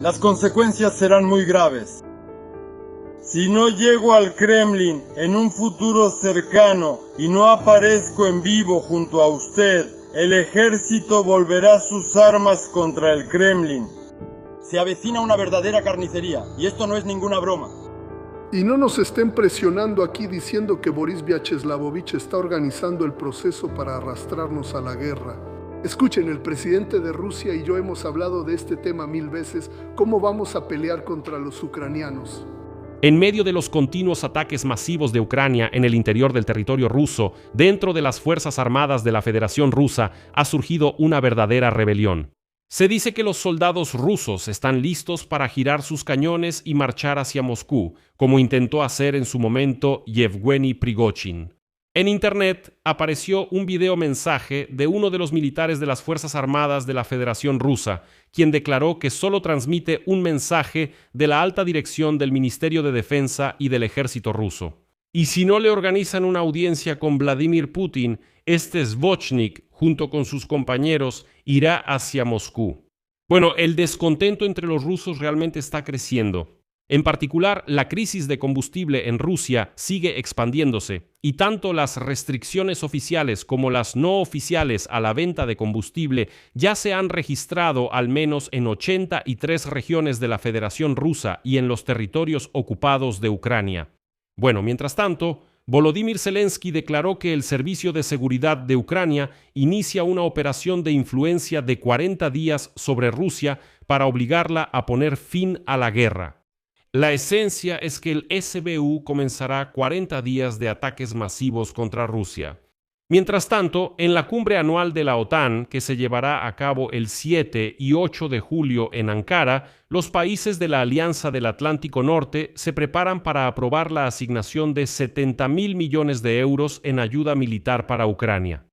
Las consecuencias serán muy graves. Si no llego al Kremlin en un futuro cercano y no aparezco en vivo junto a usted, el ejército volverá sus armas contra el Kremlin. Se avecina una verdadera carnicería, y esto no es ninguna broma. Y no nos estén presionando aquí diciendo que Boris Vyacheslavovich está organizando el proceso para arrastrarnos a la guerra. Escuchen, el presidente de Rusia y yo hemos hablado de este tema 1000 veces, cómo vamos a pelear contra los ucranianos. En medio de los continuos ataques masivos de Ucrania en el interior del territorio ruso, dentro de las Fuerzas Armadas de la Federación Rusa, ha surgido una verdadera rebelión. Se dice que los soldados rusos están listos para girar sus cañones y marchar hacia Moscú, como intentó hacer en su momento Yevgeny Prigozhin. En Internet apareció un video mensaje de uno de los militares de las Fuerzas Armadas de la Federación Rusa, quien declaró que solo transmite un mensaje de la alta dirección del Ministerio de Defensa y del Ejército ruso. Y si no le organizan una audiencia con Vladimir Putin, este Svochnik, junto con sus compañeros, irá hacia Moscú. Bueno, el descontento entre los rusos realmente está creciendo. En particular, la crisis de combustible en Rusia sigue expandiéndose, y tanto las restricciones oficiales como las no oficiales a la venta de combustible ya se han registrado al menos en 83 regiones de la Federación Rusa y en los territorios ocupados de Ucrania. Bueno, mientras tanto, Volodymyr Zelensky declaró que el Servicio de Seguridad de Ucrania inicia una operación de influencia de 40 días sobre Rusia para obligarla a poner fin a la guerra. La esencia es que el SBU comenzará 40 días de ataques masivos contra Rusia. Mientras tanto, en la cumbre anual de la OTAN, que se llevará a cabo el 7 y 8 de julio en Ankara, los países de la Alianza del Atlántico Norte se preparan para aprobar la asignación de 70.000 millones de euros en ayuda militar para Ucrania.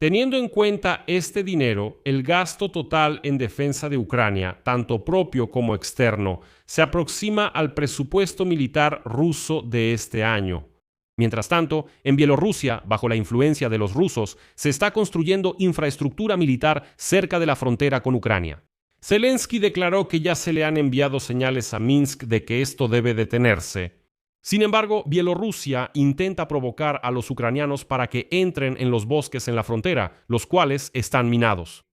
Teniendo en cuenta este dinero, el gasto total en defensa de Ucrania, tanto propio como externo, se aproxima al presupuesto militar ruso de este año. Mientras tanto, en Bielorrusia, bajo la influencia de los rusos, se está construyendo infraestructura militar cerca de la frontera con Ucrania. Zelensky declaró que ya se le han enviado señales a Minsk de que esto debe detenerse. Sin embargo, Bielorrusia intenta provocar a los ucranianos para que entren en los bosques en la frontera, los cuales están minados.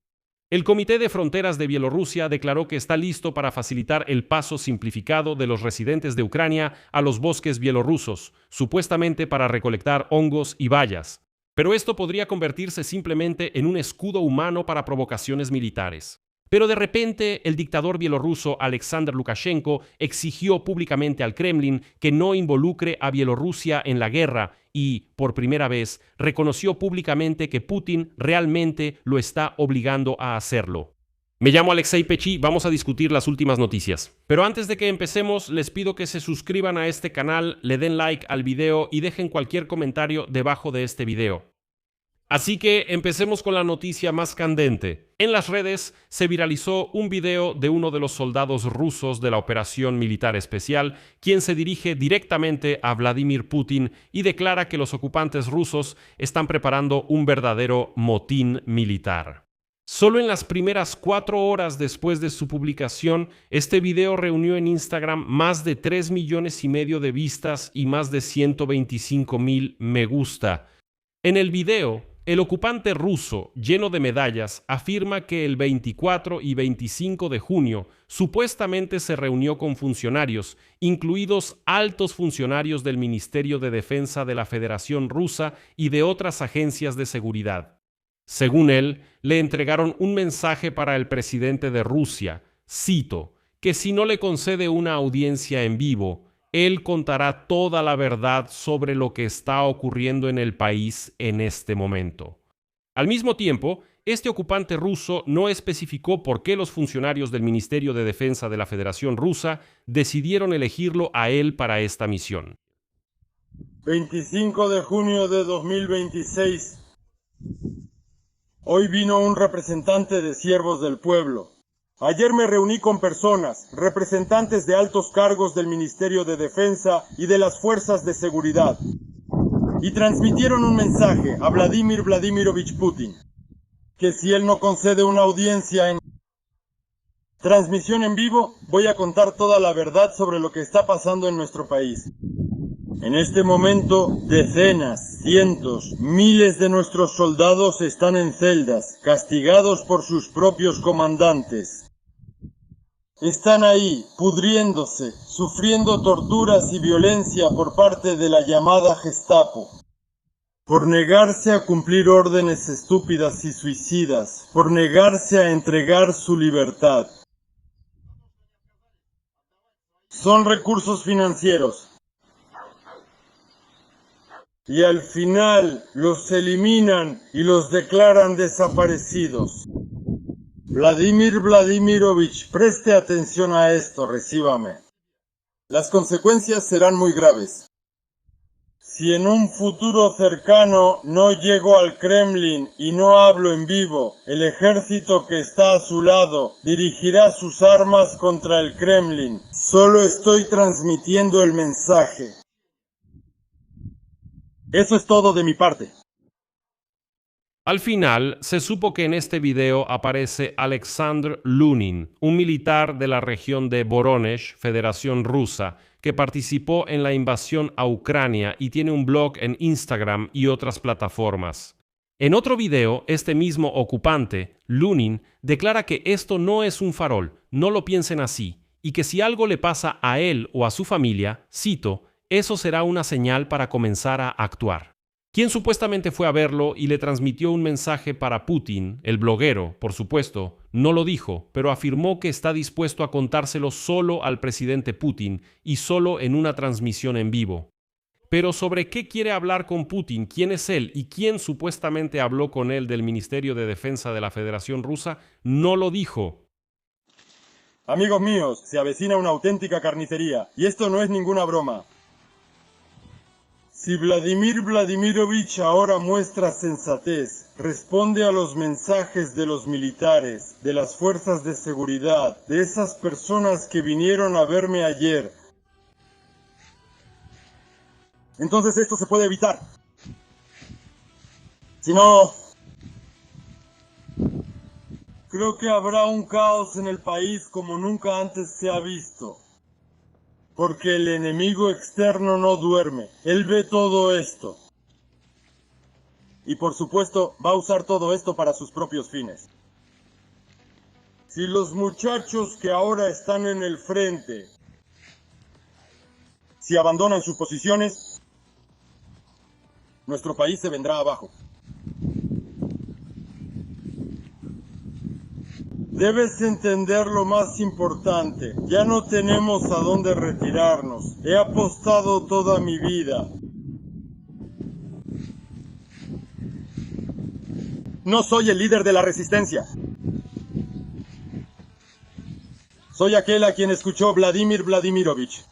El Comité de Fronteras de Bielorrusia declaró que está listo para facilitar el paso simplificado de los residentes de Ucrania a los bosques bielorrusos, supuestamente para recolectar hongos y bayas. Pero esto podría convertirse simplemente en un escudo humano para provocaciones militares. Pero de repente, el dictador bielorruso Alexander Lukashenko exigió públicamente al Kremlin que no involucre a Bielorrusia en la guerra y, por primera vez, reconoció públicamente que Putin realmente lo está obligando a hacerlo. Me llamo Alexei Pechi, vamos a discutir las últimas noticias. Pero antes de que empecemos, les pido que se suscriban a este canal, le den like al video y dejen cualquier comentario debajo de este video. Así que empecemos con la noticia más candente. En las redes se viralizó un video de uno de los soldados rusos de la operación militar especial, quien se dirige directamente a Vladimir Putin y declara que los ocupantes rusos están preparando un verdadero motín militar. Solo en las primeras 4 horas después de su publicación, este video reunió en Instagram más de 3,5 millones de vistas y más de 125,000 me gusta. En el video, el ocupante ruso, lleno de medallas, afirma que el 24 y 25 de junio supuestamente se reunió con funcionarios, incluidos altos funcionarios del Ministerio de Defensa de la Federación Rusa y de otras agencias de seguridad. Según él, le entregaron un mensaje para el presidente de Rusia, cito, que si no le concede una audiencia en vivo, él contará toda la verdad sobre lo que está ocurriendo en el país en este momento. Al mismo tiempo, este ocupante ruso no especificó por qué los funcionarios del Ministerio de Defensa de la Federación Rusa decidieron elegirlo a él para esta misión. 25 de junio de 2026. Hoy vino un representante de Siervos del Pueblo. Ayer me reuní con personas, representantes de altos cargos del Ministerio de Defensa y de las Fuerzas de Seguridad, y transmitieron un mensaje a Vladimir Vladimirovich Putin, que si él no concede una audiencia en Transmisión en vivo, voy a contar toda la verdad sobre lo que está pasando en nuestro país. En este momento, decenas, cientos, miles de nuestros soldados están en celdas, castigados por sus propios comandantes. Están ahí, pudriéndose, sufriendo torturas y violencia por parte de la llamada Gestapo. Por negarse a cumplir órdenes estúpidas y suicidas, por negarse a entregar su libertad. Son recursos financieros. Y al final los eliminan y los declaran desaparecidos. Vladimir Vladimirovich, preste atención a esto, recíbame. Las consecuencias serán muy graves. Si en un futuro cercano no llego al Kremlin y no hablo en vivo, el ejército que está a su lado dirigirá sus armas contra el Kremlin. Solo estoy transmitiendo el mensaje. Eso es todo de mi parte. Al final, se supo que en este video aparece Alexander Lunin, un militar de la región de Voronezh, Federación Rusa, que participó en la invasión a Ucrania y tiene un blog en Instagram y otras plataformas. En otro video, este mismo ocupante, Lunin, declara que esto no es un farol, no lo piensen así, y que si algo le pasa a él o a su familia, cito, eso será una señal para comenzar a actuar. Quien supuestamente fue a verlo y le transmitió un mensaje para Putin, el bloguero, por supuesto, no lo dijo, pero afirmó que está dispuesto a contárselo solo al presidente Putin y solo en una transmisión en vivo. Pero sobre qué quiere hablar con Putin, quién es él y quién supuestamente habló con él del Ministerio de Defensa de la Federación Rusa, no lo dijo. Amigos míos, se avecina una auténtica carnicería, y esto no es ninguna broma. Si Vladimir Vladimirovich ahora muestra sensatez, responde a los mensajes de los militares, de las fuerzas de seguridad, de esas personas que vinieron a verme ayer, entonces esto se puede evitar. Si no, creo que habrá un caos en el país como nunca antes se ha visto. Porque el enemigo externo no duerme, él ve todo esto. Y por supuesto, va a usar todo esto para sus propios fines. Si los muchachos que ahora están en el frente, si abandonan sus posiciones, nuestro país se vendrá abajo. Debes entender lo más importante. Ya no tenemos a dónde retirarnos. He apostado toda mi vida. No soy el líder de la resistencia. Soy aquel a quien escuchó Vladimir Vladimirovich.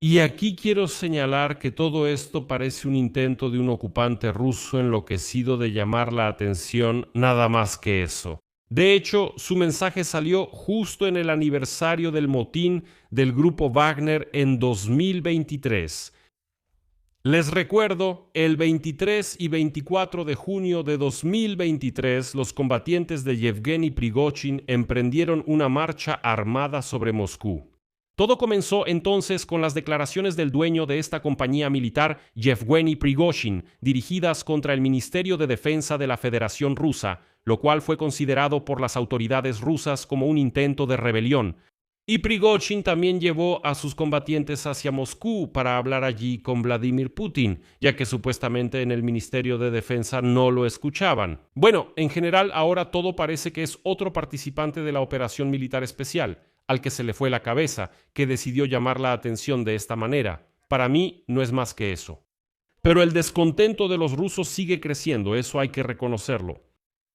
Y aquí quiero señalar que todo esto parece un intento de un ocupante ruso enloquecido de llamar la atención, nada más que eso. De hecho, su mensaje salió justo en el aniversario del motín del grupo Wagner en 2023. Les recuerdo, el 23 y 24 de junio de 2023, los combatientes de Yevgeny Prigozhin emprendieron una marcha armada sobre Moscú. Todo comenzó entonces con las declaraciones del dueño de esta compañía militar, Yevgeny Prigozhin, dirigidas contra el Ministerio de Defensa de la Federación Rusa, lo cual fue considerado por las autoridades rusas como un intento de rebelión. Y Prigozhin también llevó a sus combatientes hacia Moscú para hablar allí con Vladimir Putin, ya que supuestamente en el Ministerio de Defensa no lo escuchaban. Bueno, en general ahora todo parece que es otro participante de la operación militar especial, al que se le fue la cabeza, que decidió llamar la atención de esta manera. Para mí no es más que eso. Pero el descontento de los rusos sigue creciendo, eso hay que reconocerlo.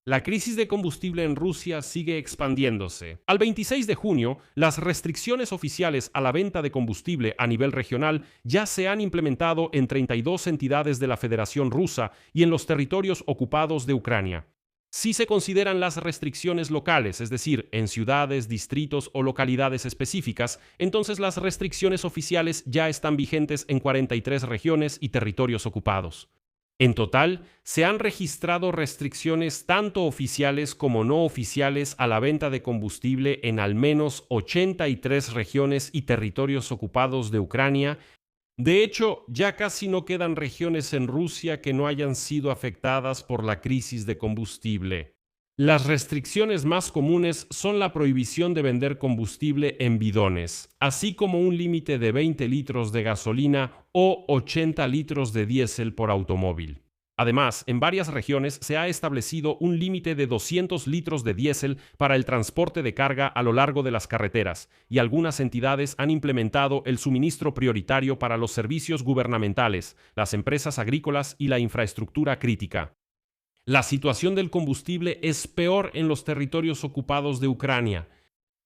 La crisis de combustible en Rusia sigue expandiéndose. Al 26 de junio, las restricciones oficiales a la venta de combustible a nivel regional ya se han implementado en 32 entidades de la Federación Rusa y en los territorios ocupados de Ucrania. Si se consideran las restricciones locales, es decir, en ciudades, distritos o localidades específicas, entonces las restricciones oficiales ya están vigentes en 43 regiones y territorios ocupados. En total, se han registrado restricciones tanto oficiales como no oficiales a la venta de combustible en al menos 83 regiones y territorios ocupados de Ucrania. De hecho, ya casi no quedan regiones en Rusia que no hayan sido afectadas por la crisis de combustible. Las restricciones más comunes son la prohibición de vender combustible en bidones, así como un límite de 20 litros de gasolina o 80 litros de diésel por automóvil. Además, en varias regiones se ha establecido un límite de 200 litros de diésel para el transporte de carga a lo largo de las carreteras, y algunas entidades han implementado el suministro prioritario para los servicios gubernamentales, las empresas agrícolas y la infraestructura crítica. La situación del combustible es peor en los territorios ocupados de Ucrania.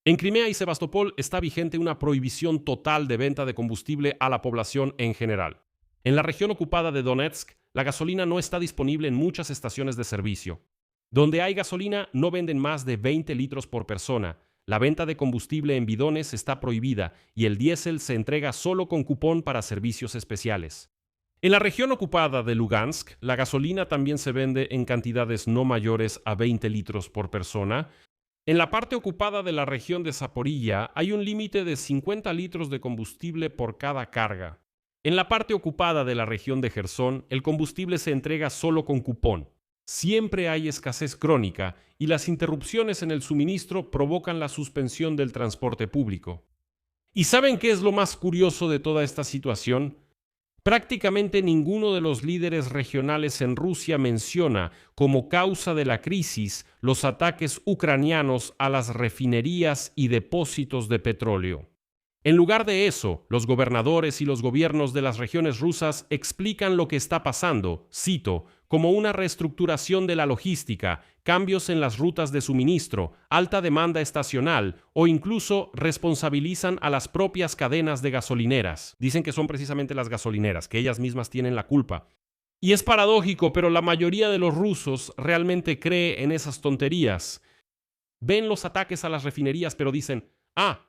En Crimea y Sebastopol está vigente una prohibición total de venta de combustible a la población en general. En la región ocupada de Donetsk, la gasolina no está disponible en muchas estaciones de servicio. Donde hay gasolina, no venden más de 20 litros por persona. La venta de combustible en bidones está prohibida y el diésel se entrega solo con cupón para servicios especiales. En la región ocupada de Lugansk, la gasolina también se vende en cantidades no mayores a 20 litros por persona. En la parte ocupada de la región de Zaporilla hay un límite de 50 litros de combustible por cada carga. En la parte ocupada de la región de Jersón, el combustible se entrega solo con cupón. Siempre hay escasez crónica y las interrupciones en el suministro provocan la suspensión del transporte público. ¿Y saben qué es lo más curioso de toda esta situación? Prácticamente ninguno de los líderes regionales en Rusia menciona como causa de la crisis los ataques ucranianos a las refinerías y depósitos de petróleo. En lugar de eso, los gobernadores y los gobiernos de las regiones rusas explican lo que está pasando, cito, como una reestructuración de la logística, cambios en las rutas de suministro, alta demanda estacional o incluso responsabilizan a las propias cadenas de gasolineras. Dicen que son precisamente las gasolineras, que ellas mismas tienen la culpa. Y es paradójico, pero la mayoría de los rusos realmente cree en esas tonterías. Ven los ataques a las refinerías, pero dicen,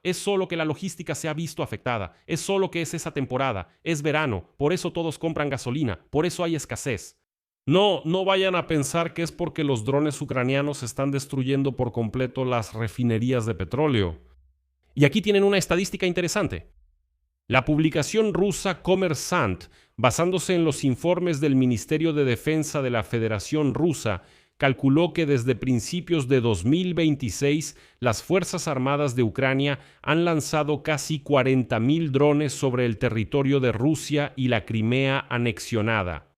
es solo que la logística se ha visto afectada, es solo que es esa temporada, es verano, por eso todos compran gasolina, por eso hay escasez. No vayan a pensar que es porque los drones ucranianos están destruyendo por completo las refinerías de petróleo. Y aquí tienen una estadística interesante. La publicación rusa Kommersant, basándose en los informes del Ministerio de Defensa de la Federación Rusa, calculó que desde principios de 2026 las Fuerzas Armadas de Ucrania han lanzado casi 40.000 drones sobre el territorio de Rusia y la Crimea anexionada.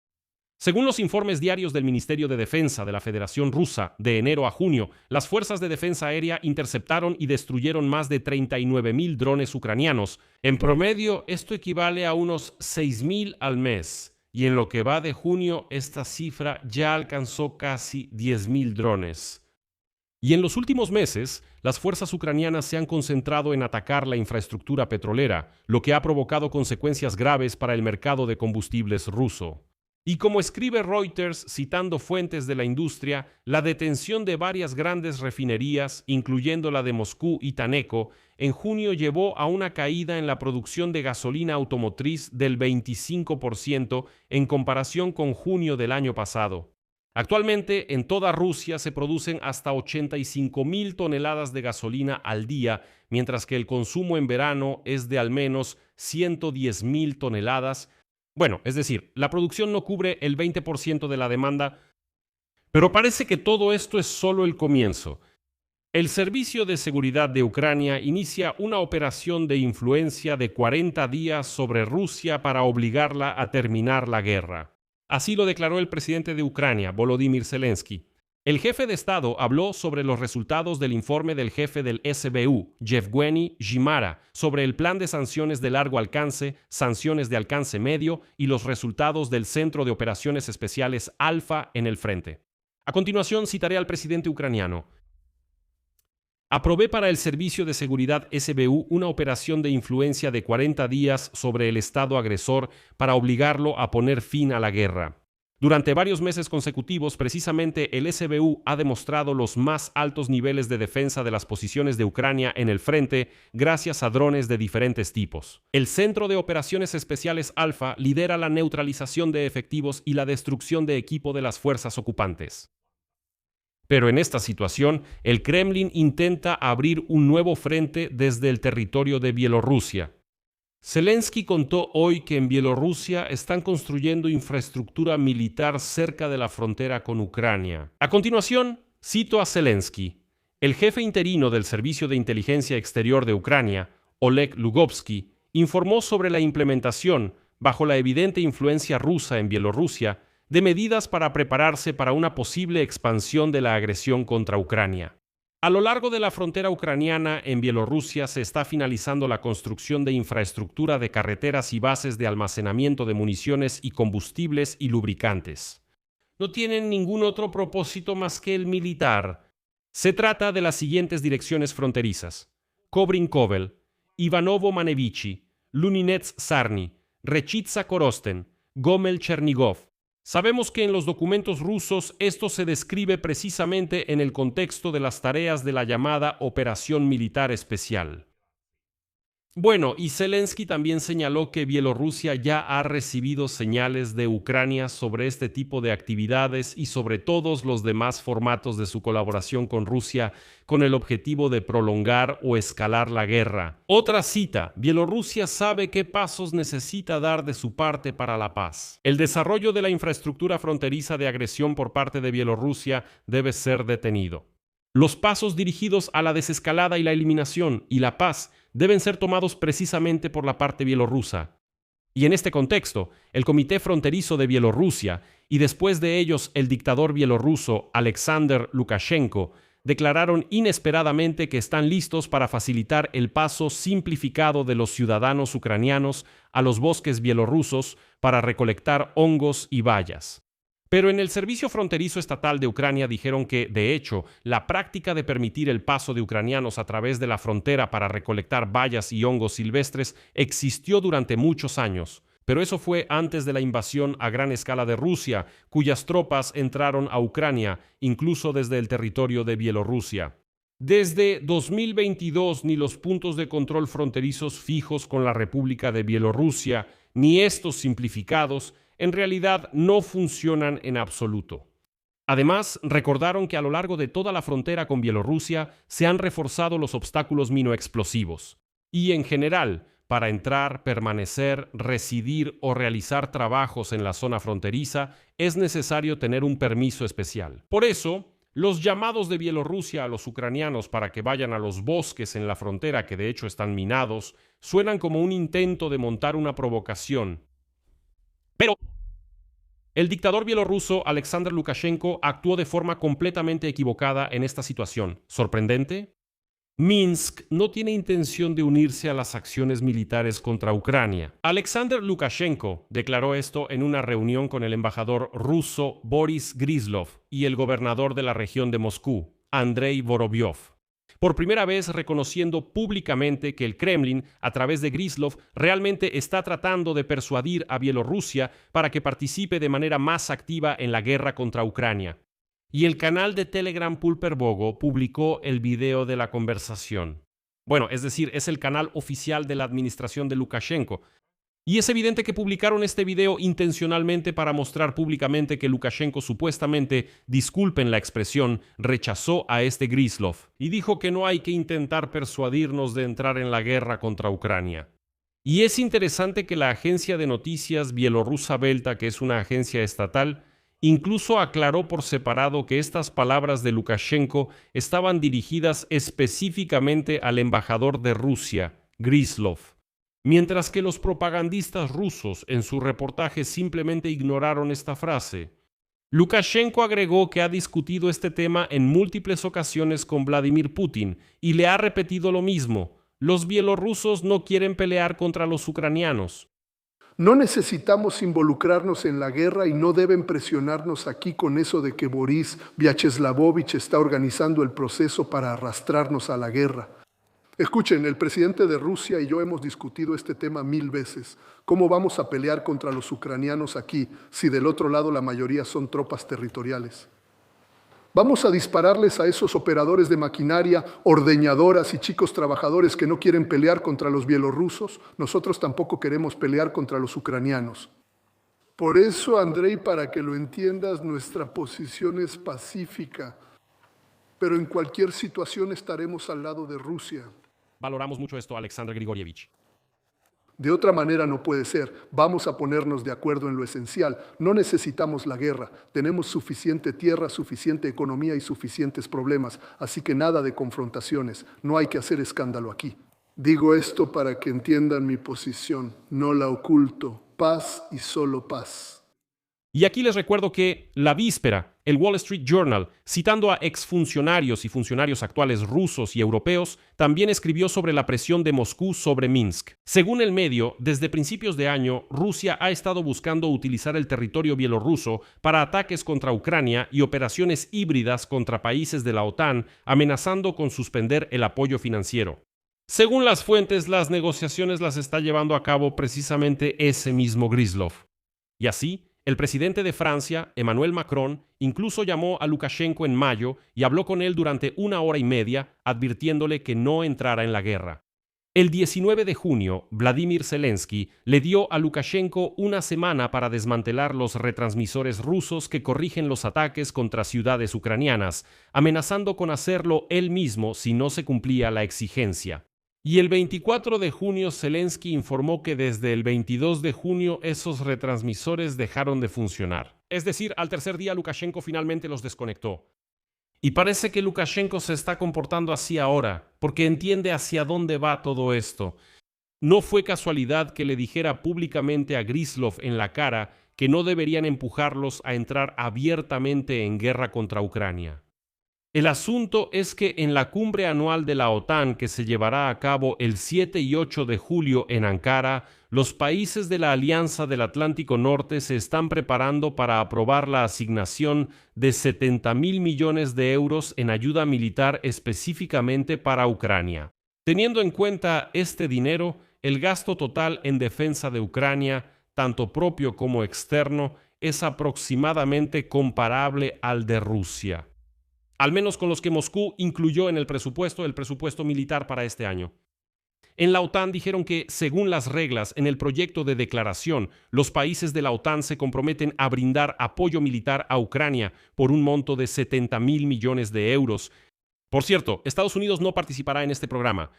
Según los informes diarios del Ministerio de Defensa de la Federación Rusa, de enero a junio, las fuerzas de defensa aérea interceptaron y destruyeron más de 39.000 drones ucranianos. En promedio, esto equivale a unos 6.000 al mes. Y en lo que va de junio, esta cifra ya alcanzó casi 10.000 drones. Y en los últimos meses, las fuerzas ucranianas se han concentrado en atacar la infraestructura petrolera, lo que ha provocado consecuencias graves para el mercado de combustibles ruso. Y como escribe Reuters, citando fuentes de la industria, la detención de varias grandes refinerías, incluyendo la de Moscú y Taneco, en junio llevó a una caída en la producción de gasolina automotriz del 25% en comparación con junio del año pasado. Actualmente, en toda Rusia se producen hasta 85.000 toneladas de gasolina al día, mientras que el consumo en verano es de al menos 110.000 toneladas. Bueno, es decir, la producción no cubre el 20% de la demanda, pero parece que todo esto es solo el comienzo. El Servicio de Seguridad de Ucrania inicia una operación de influencia de 40 días sobre Rusia para obligarla a terminar la guerra. Así lo declaró el presidente de Ucrania, Volodymyr Zelensky. El jefe de Estado habló sobre los resultados del informe del jefe del SBU, Yevgeny Zhimara, sobre el plan de sanciones de largo alcance, sanciones de alcance medio y los resultados del Centro de Operaciones Especiales Alfa en el frente. A continuación citaré al presidente ucraniano. Aprobé para el Servicio de Seguridad SBU una operación de influencia de 40 días sobre el Estado agresor para obligarlo a poner fin a la guerra. Durante varios meses consecutivos, precisamente el SBU ha demostrado los más altos niveles de defensa de las posiciones de Ucrania en el frente gracias a drones de diferentes tipos. El Centro de Operaciones Especiales Alfa lidera la neutralización de efectivos y la destrucción de equipo de las fuerzas ocupantes. Pero en esta situación, el Kremlin intenta abrir un nuevo frente desde el territorio de Bielorrusia. Zelensky contó hoy que en Bielorrusia están construyendo infraestructura militar cerca de la frontera con Ucrania. A continuación, cito a Zelensky. El jefe interino del Servicio de Inteligencia Exterior de Ucrania, Oleg Lugovsky, informó sobre la implementación, bajo la evidente influencia rusa en Bielorrusia, de medidas para prepararse para una posible expansión de la agresión contra Ucrania. A lo largo de la frontera ucraniana en Bielorrusia se está finalizando la construcción de infraestructura de carreteras y bases de almacenamiento de municiones y combustibles y lubricantes. No tienen ningún otro propósito más que el militar. Se trata de las siguientes direcciones fronterizas: Kobrin-Kovel, Ivanovo-Manevichi, Luninets-Sarny, Rechitsa-Korosten, Gomel-Chernigov. Sabemos que en los documentos rusos esto se describe precisamente en el contexto de las tareas de la llamada Operación Militar Especial. Bueno, y Zelensky también señaló que Bielorrusia ya ha recibido señales de Ucrania sobre este tipo de actividades y sobre todos los demás formatos de su colaboración con Rusia con el objetivo de prolongar o escalar la guerra. Otra cita: Bielorrusia sabe qué pasos necesita dar de su parte para la paz. El desarrollo de la infraestructura fronteriza de agresión por parte de Bielorrusia debe ser detenido. Los pasos dirigidos a la desescalada y la eliminación y la paz deben ser tomados precisamente por la parte bielorrusa. Y en este contexto, el Comité Fronterizo de Bielorrusia y después de ellos el dictador bielorruso Alexander Lukashenko declararon inesperadamente que están listos para facilitar el paso simplificado de los ciudadanos ucranianos a los bosques bielorrusos para recolectar hongos y bayas. Pero en el Servicio Fronterizo Estatal de Ucrania dijeron que, de hecho, la práctica de permitir el paso de ucranianos a través de la frontera para recolectar bayas y hongos silvestres existió durante muchos años. Pero eso fue antes de la invasión a gran escala de Rusia, cuyas tropas entraron a Ucrania, incluso desde el territorio de Bielorrusia. Desde 2022, ni los puntos de control fronterizos fijos con la República de Bielorrusia, ni estos simplificados, en realidad no funcionan en absoluto. Además, recordaron que a lo largo de toda la frontera con Bielorrusia se han reforzado los obstáculos minoexplosivos. Y en general, para entrar, permanecer, residir o realizar trabajos en la zona fronteriza, es necesario tener un permiso especial. Por eso, los llamados de Bielorrusia a los ucranianos para que vayan a los bosques en la frontera, que de hecho están minados, suenan como un intento de montar una provocación. Pero el dictador bielorruso Alexander Lukashenko actuó de forma completamente equivocada en esta situación. ¿Sorprendente? Minsk no tiene intención de unirse a las acciones militares contra Ucrania. Alexander Lukashenko declaró esto en una reunión con el embajador ruso Boris Gryzlov y el gobernador de la región de Moscú, Andrei Vorobyov. Por primera vez reconociendo públicamente que el Kremlin, a través de Gryzlov, realmente está tratando de persuadir a Bielorrusia para que participe de manera más activa en la guerra contra Ucrania. Y el canal de Telegram Pulperbogo publicó el video de la conversación. Bueno, es decir, es el canal oficial de la administración de Lukashenko. Y es evidente que publicaron este video intencionalmente para mostrar públicamente que Lukashenko supuestamente, disculpen la expresión, rechazó a este Gryzlov y dijo que no hay que intentar persuadirnos de entrar en la guerra contra Ucrania. Y es interesante que la agencia de noticias bielorrusa Belta, que es una agencia estatal, incluso aclaró por separado que estas palabras de Lukashenko estaban dirigidas específicamente al embajador de Rusia, Gryzlov. Mientras que los propagandistas rusos en su reportaje simplemente ignoraron esta frase. Lukashenko agregó que ha discutido este tema en múltiples ocasiones con Vladimir Putin y le ha repetido lo mismo: los bielorrusos no quieren pelear contra los ucranianos. No necesitamos involucrarnos en la guerra y no deben presionarnos aquí con eso de que Boris Vyacheslavovich está organizando el proceso para arrastrarnos a la guerra. Escuchen, el presidente de Rusia y yo hemos discutido este tema 1000 veces. ¿Cómo vamos a pelear contra los ucranianos aquí si del otro lado la mayoría son tropas territoriales? ¿Vamos a dispararles a esos operadores de maquinaria, ordeñadoras y chicos trabajadores que no quieren pelear contra los bielorrusos? Nosotros tampoco queremos pelear contra los ucranianos. Por eso, Andrei, para que lo entiendas, nuestra posición es pacífica. Pero en cualquier situación estaremos al lado de Rusia. Valoramos mucho esto, Alexander Grigorievich. De otra manera no puede ser. Vamos a ponernos de acuerdo en lo esencial. No necesitamos la guerra. Tenemos suficiente tierra, suficiente economía y suficientes problemas. Así que nada de confrontaciones. No hay que hacer escándalo aquí. Digo esto para que entiendan mi posición. No la oculto. Paz y solo paz. Y aquí les recuerdo que la víspera, el Wall Street Journal, citando a exfuncionarios y funcionarios actuales rusos y europeos, también escribió sobre la presión de Moscú sobre Minsk. Según el medio, desde principios de año, Rusia ha estado buscando utilizar el territorio bielorruso para ataques contra Ucrania y operaciones híbridas contra países de la OTAN, amenazando con suspender el apoyo financiero. Según las fuentes, las negociaciones las está llevando a cabo precisamente ese mismo Gryzlov. Y así, el presidente de Francia, Emmanuel Macron, incluso llamó a Lukashenko en mayo y habló con él durante 1 hora y media, advirtiéndole que no entrara en la guerra. El 19 de junio, Vladimir Zelensky le dio a Lukashenko una semana para desmantelar los retransmisores rusos que corrigen los ataques contra ciudades ucranianas, amenazando con hacerlo él mismo si no se cumplía la exigencia. Y el 24 de junio Zelensky informó que desde el 22 de junio esos retransmisores dejaron de funcionar. Es decir, al tercer día Lukashenko finalmente los desconectó. Y parece que Lukashenko se está comportando así ahora, porque entiende hacia dónde va todo esto. No fue casualidad que le dijera públicamente a Gryzlov en la cara que no deberían empujarlos a entrar abiertamente en guerra contra Ucrania. El asunto es que en la cumbre anual de la OTAN que se llevará a cabo el 7 y 8 de julio en Ankara, los países de la Alianza del Atlántico Norte se están preparando para aprobar la asignación de 70.000 millones de euros en ayuda militar específicamente para Ucrania. Teniendo en cuenta este dinero, el gasto total en defensa de Ucrania, tanto propio como externo, es aproximadamente comparable al de Rusia. Al menos con los que Moscú incluyó en el presupuesto militar para este año. En la OTAN dijeron que, según las reglas en el proyecto de declaración, los países de la OTAN se comprometen a brindar apoyo militar a Ucrania por un monto de 70.000 millones de euros. Por cierto, Estados Unidos no participará en este programa.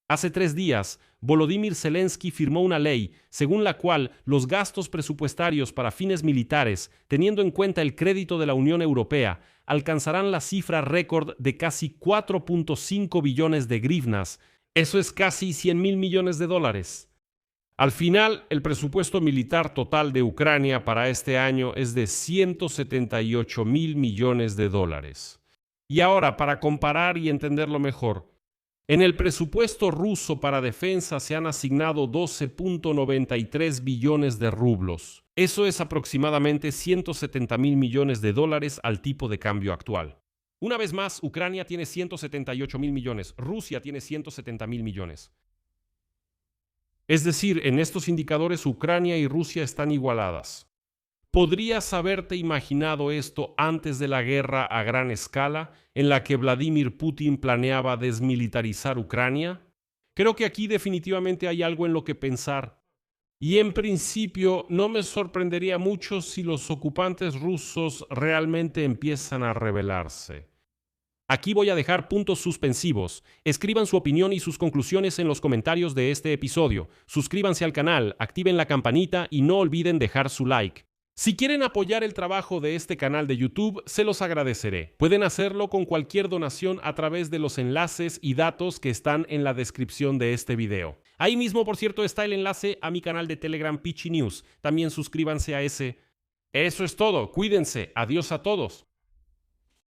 Hace 3 días, Volodymyr Zelensky firmó una ley según la cual los gastos presupuestarios para fines militares, teniendo en cuenta el crédito de la Unión Europea, alcanzarán la cifra récord de casi 4.5 billones de grivnas. Eso es casi 100.000 millones de dólares. Al final, el presupuesto militar total de Ucrania para este año es de 178.000 millones de dólares. Y ahora, para comparar y entenderlo mejor, en el presupuesto ruso para defensa se han asignado 12.93 billones de rublos. Eso es aproximadamente 170.000 millones de dólares al tipo de cambio actual. Una vez más, Ucrania tiene 178.000 millones, Rusia tiene 170.000 millones. Es decir, en estos indicadores Ucrania y Rusia están igualadas. ¿Podrías haberte imaginado esto antes de la guerra a gran escala en la que Vladimir Putin planeaba desmilitarizar Ucrania? Creo que aquí definitivamente hay algo en lo que pensar. Y en principio no me sorprendería mucho si los ocupantes rusos realmente empiezan a rebelarse. Aquí voy a dejar puntos suspensivos. Escriban su opinión y sus conclusiones en los comentarios de este episodio. Suscríbanse al canal, activen la campanita y no olviden dejar su like. Si quieren apoyar el trabajo de este canal de YouTube, se los agradeceré. Pueden hacerlo con cualquier donación a través de los enlaces y datos que están en la descripción de este video. Ahí mismo, por cierto, está el enlace a mi canal de Telegram Pichi News. También suscríbanse a ese. Eso es todo. Cuídense. Adiós a todos.